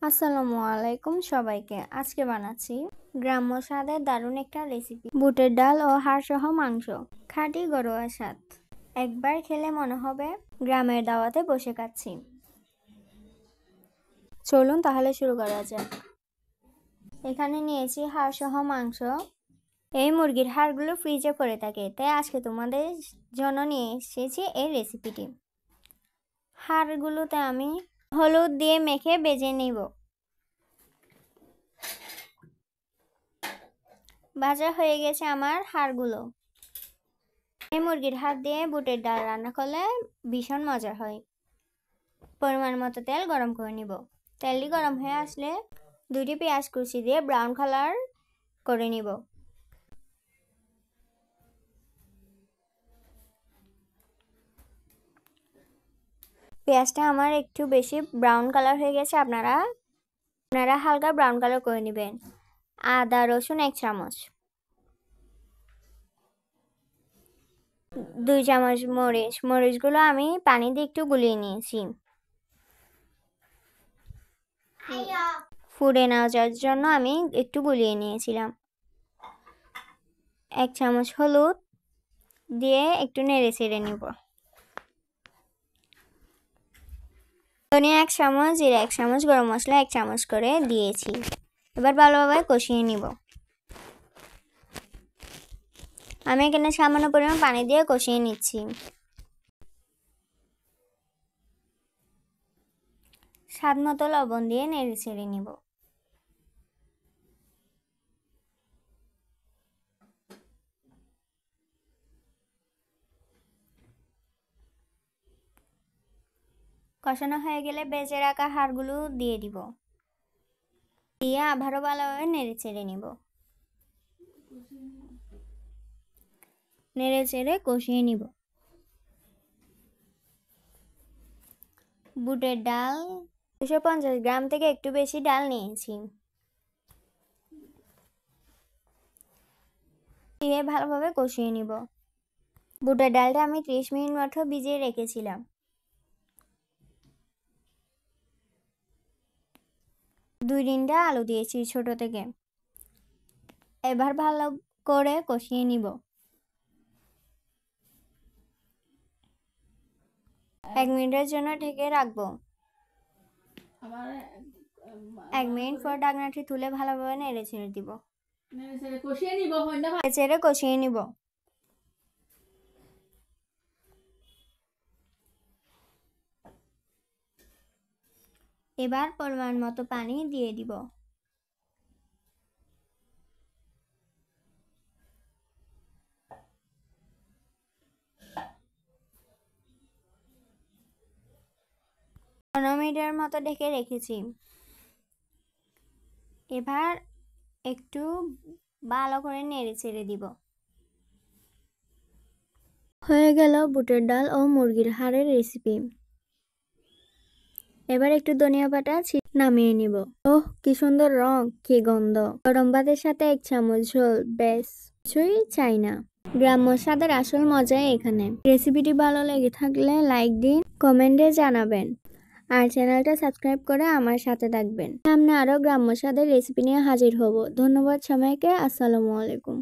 আসসালামু আলাইকুম সবাইকে। আজকে বানাচ্ছি গ্রাম্য স্বাদের দারুণ একটা রেসিপি, বুটের ডাল ও হাড় সহ মাংস। খাঁটি ঘরোয়া স্বাদ, একবার খেলে মনে হবে গ্রামের দাওয়াতে বসে খাচ্ছি। চলুন তাহলে শুরু করা যাক। এখানে নিয়েছি হাড় সহ মাংস। এই মুরগির হাড়গুলো ফ্রিজে পড়ে থাকে, তাই আজকে তোমাদের জন্য নিয়ে এসেছি এই রেসিপিটি। হাড়গুলোতে আমি হলুদ দিয়ে মেখে ভেজে নিব। ভাজা হয়ে গেছে আমার হাড়গুলো। এই মুরগির হাড় দিয়ে বুটের ডাল রান্না করলে ভীষণ মজা হয়। পরিমাণ মতো তেল গরম করে নিব। তেলটি গরম হয়ে আসলে 2টি পেঁয়াজ কুচি দিয়ে ব্রাউন কালার করে নিব। পেঁয়াজটা আমার একটু বেশি ব্রাউন কালার হয়ে গেছে, আপনারা হালকা ব্রাউন কালার করে নেবেন। আদা রসুন 1 চামচ, 2 চামচ মরিচগুলো আমি পানি দিয়ে একটু গুলিয়ে নিয়েছি। ফুটে না যাওয়ার জন্য আমি একটু গুলিয়ে নিয়েছিলাম। 1 চামচ হলুদ দিয়ে একটু নেড়ে চেড়ে নিব। ধনিয়া 1 চামচ, জিরা 1 চামচ, গরম মশলা 1 চামচ করে দিয়েছি। এবার ভালোভাবে কষিয়ে নিব। আমি এখানে সামান্য পরিমাণ পানি দিয়ে কষিয়ে নিচ্ছি। স্বাদ মতো লবণ দিয়ে নেড়ে চেড়ে নিব। কষানো হয়ে গেলে বেজে রাখা হাড়গুলো দিয়ে দিব। দিয়ে আবারও ভালোভাবে নেড়ে চেড়ে নিব। নেড়ে চেড়ে কষিয়ে নিব। বুটের ডাল 250 গ্রাম থেকে একটু বেশি ডাল নিয়েছি। দিয়ে ভালোভাবে কষিয়ে নিব। বুটের ডালটা আমি 30 মিনিট মতো ভিজিয়ে রেখেছিলাম। 2-3টা আলু দিয়েছি ছোট থেকে। এবার ভালো করে কষিয়ে নিব। 1 মিনিটের জন্য ঢেকে রাখবো। 1 মিনিট পর ঢাকনাটি তুলে ভালোভাবে নেড়ে ছেড়ে দিব। কষিয়ে নিব। এবার পরিমাণ মতো পানি দিয়ে দিব। মিনিটের মতো ঢেকে রেখেছি। এবার একটু ভালো করে নেড়ে ছেড়ে দিব। হয়ে গেল বুটের ডাল ও মুরগির হাড়ের রেসিপি। এবার একটু ধনিয়া পাতা নামিয়ে নিব। ওহ কি সুন্দর রং, কি গন্ধ! গরম ভাতের সাথে 1 চামচ ঝোল, বেশ কিছুই চাই না। গ্রাম্য স্বাদের আসল মজা এখানে। রেসিপিটি ভালো লেগে থাকলে লাইক দিন, কমেন্টে জানাবেন আর চ্যানেলটা সাবস্ক্রাইব করে আমার সাথে থাকবেন। সামনে আরো গ্রাম্য স্বাদের রেসিপি নিয়ে হাজির হব। ধন্যবাদ সবাইকে। আসসালামু আলাইকুম।